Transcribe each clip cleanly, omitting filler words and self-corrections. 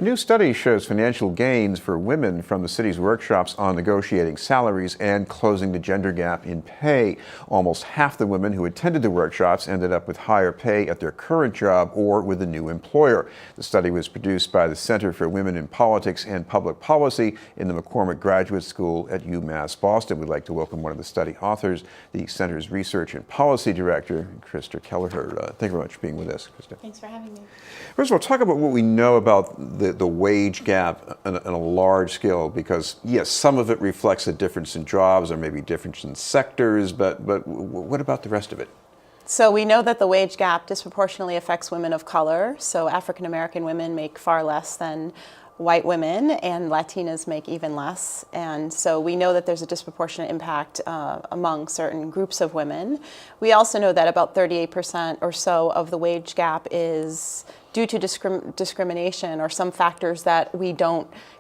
A new study shows financial gains for women from the city's workshops on negotiating salaries and closing the gender gap in pay. Almost half the women who attended the workshops ended up with higher pay at their current job or with a new employer. The study was produced by the Center for Women in Politics and Public Policy in the McCormick Graduate School at UMass Boston. We'd like to welcome one of the study authors, the Center's Research and Policy Director, Christa Kelleher. Thank you very much for being with us, Christa. Thanks for having me. First of all, talk about what we know about the wage gap on a large scale, because yes, some of it reflects a difference in jobs or maybe difference in sectors, but what about the rest of it? So we know that the wage gap disproportionately affects women of color. So African American women make far less than white women, and Latinas make even less. And so we know that there's a disproportionate impact among certain groups of women. We also know that about 38% or so of the wage gap is due to discrimination or some factors that we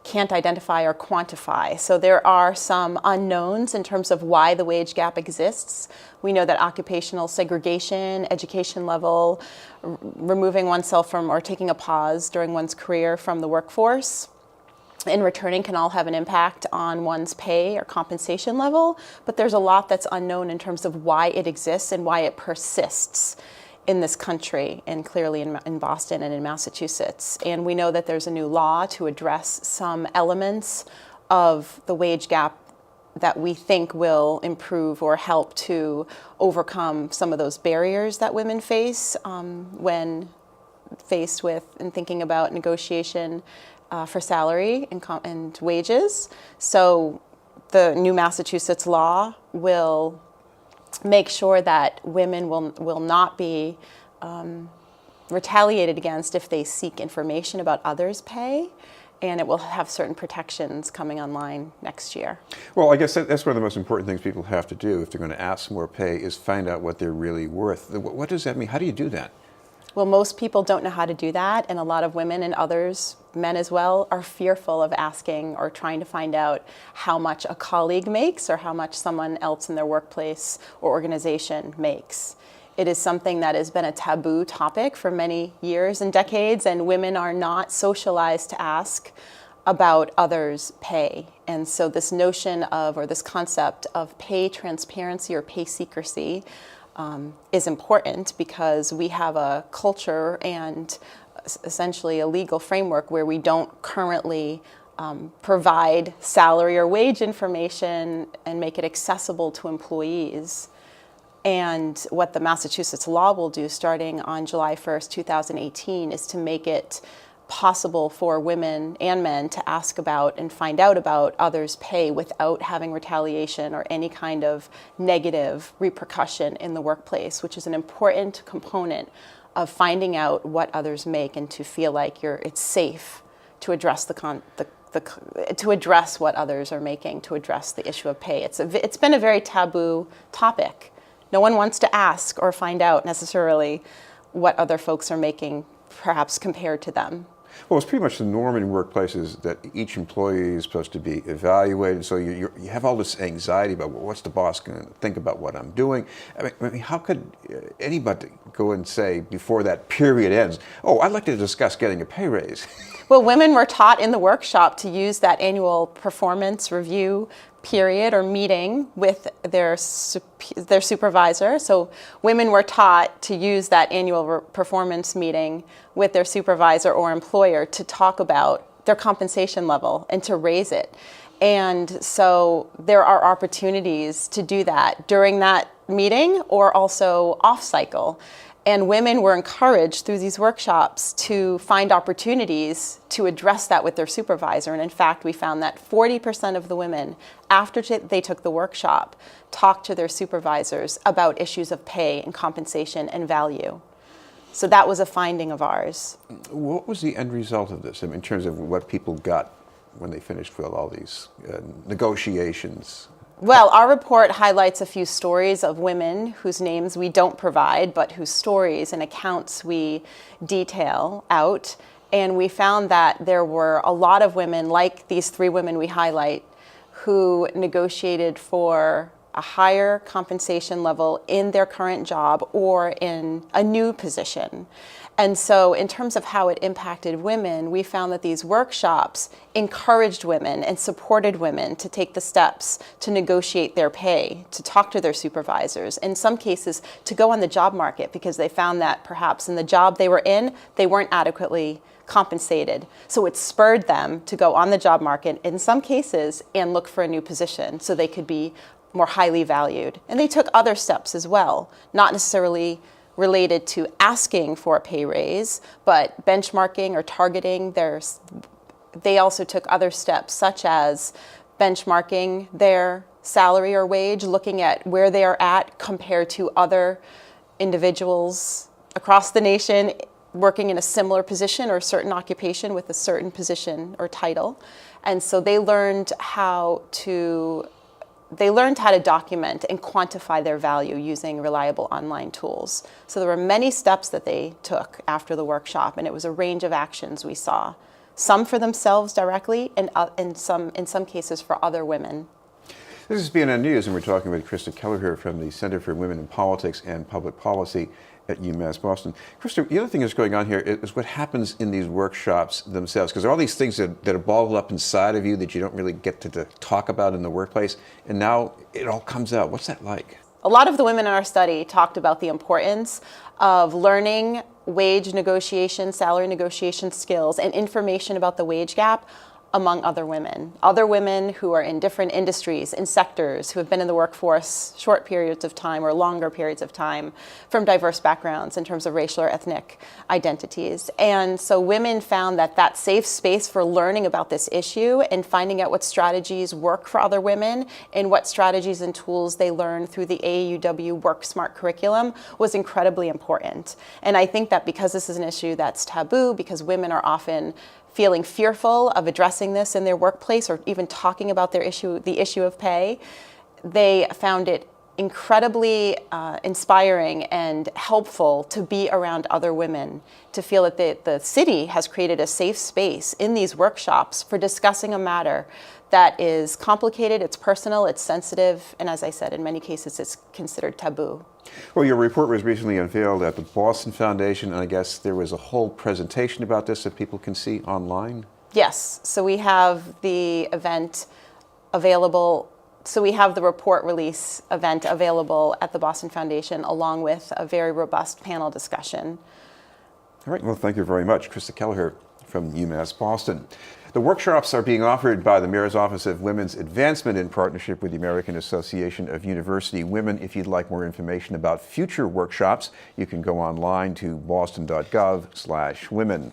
can't identify or quantify. So there are some unknowns in terms of why the wage gap exists. We know that occupational segregation, education level, removing oneself from or taking a pause during one's career from the workforce and returning can all have an impact on one's pay or compensation level, but there's a lot that's unknown in terms of why it exists and why it persists in this country, and clearly in Boston and in Massachusetts. And we know that there's a new law to address some elements of the wage gap that we think will improve or help to overcome some of those barriers that women face when faced with and thinking about negotiation for salary and wages. So the new Massachusetts law will make sure that women will not be retaliated against if they seek information about others' pay, and it will have certain protections coming online next year. Well, I guess that's one of the most important things people have to do if they're going to ask for more pay is find out what they're really worth. What does that mean? How do you do that? Well, most people don't know how to do that, and a lot of women and others, men as well, are fearful of asking or trying to find out how much a colleague makes or how much someone else in their workplace or organization makes. It is something that has been a taboo topic for many years and decades, and women are not socialized to ask about others' pay. And so this notion of, or this concept of pay transparency or pay secrecy is important because we have a culture and essentially a legal framework where we don't currently provide salary or wage information and make it accessible to employees. And what the Massachusetts law will do starting on July 1st, 2018 is to make it possible for women and men to ask about and find out about others' pay without having retaliation or any kind of negative repercussion in the workplace, which is an important component of finding out what others make and to feel like it's safe to address to address what others are making, to address the issue of pay. It's been a very taboo topic. No one wants to ask or find out necessarily what other folks are making, perhaps compared to them. Well, it's pretty much the norm in workplaces that each employee is supposed to be evaluated. So you have all this anxiety about, well, what's the boss going to think about what I'm doing? I mean, how could anybody go and say before that period ends, oh, I'd like to discuss getting a pay raise? Well, women were taught in the workshop to use that annual performance review period or meeting with their supervisor. So women were taught to use that annual performance meeting with their supervisor or employer to talk about their compensation level and to raise it. And so there are opportunities to do that during that meeting or also off cycle. And women were encouraged through these workshops to find opportunities to address that with their supervisor. And in fact, we found that 40% of the women, after they took the workshop, talked to their supervisors about issues of pay and compensation and value. So that was a finding of ours. What was the end result of this in terms of what people got when they finished with all these negotiations? Well, our report highlights a few stories of women whose names we don't provide, but whose stories and accounts we detail out. And we found that there were a lot of women, like these three women we highlight, who negotiated for a higher compensation level in their current job or in a new position. And so in terms of how it impacted women, we found that these workshops encouraged women and supported women to take the steps to negotiate their pay, to talk to their supervisors, in some cases to go on the job market, because they found that perhaps in the job they were in, they weren't adequately compensated. So it spurred them to go on the job market in some cases and look for a new position so they could be more highly valued. And they took other steps as well, not necessarily related to asking for a pay raise, but benchmarking or targeting they also took other steps, such as benchmarking their salary or wage, looking at where they are at compared to other individuals across the nation working in a similar position or a certain occupation with a certain position or title. And so they learned how to document and quantify their value using reliable online tools. So there were many steps that they took after the workshop, and it was a range of actions we saw. Some for themselves directly, and in some cases for other women. This is BNN News, and we're talking with Christa Kelleher from the Center for Women in Politics and Public Policy at UMass Boston. Christa, the other thing that's going on here is what happens in these workshops themselves, because there are all these things that are bottled up inside of you that you don't really get to talk about in the workplace, and now it all comes out. What's that like? A lot of the women in our study talked about the importance of learning wage negotiation, salary negotiation skills, and information about the wage gap among other women who are in different industries and sectors, who have been in the workforce short periods of time or longer periods of time, from diverse backgrounds in terms of racial or ethnic identities. And so women found that safe space for learning about this issue and finding out what strategies work for other women and what strategies and tools they learn through the AAUW Work Smart curriculum was incredibly important. And I think that because this is an issue that's taboo, because women are often feeling fearful of addressing this in their workplace or even talking about the issue of pay, they found it incredibly inspiring and helpful to be around other women, to feel that the city has created a safe space in these workshops for discussing a matter that is complicated, it's personal, it's sensitive, and as I said, in many cases, it's considered taboo. Well, your report was recently unveiled at the Boston Foundation, and I guess there was a whole presentation about this that people can see online? Yes, so we have the event available. So we have the report release event available at the Boston Foundation, along with a very robust panel discussion. All right, well, thank you very much. Christa Kelleher from UMass Boston. The workshops are being offered by the Mayor's Office of Women's Advancement in partnership with the American Association of University Women. If you'd like more information about future workshops, you can go online to boston.gov/women.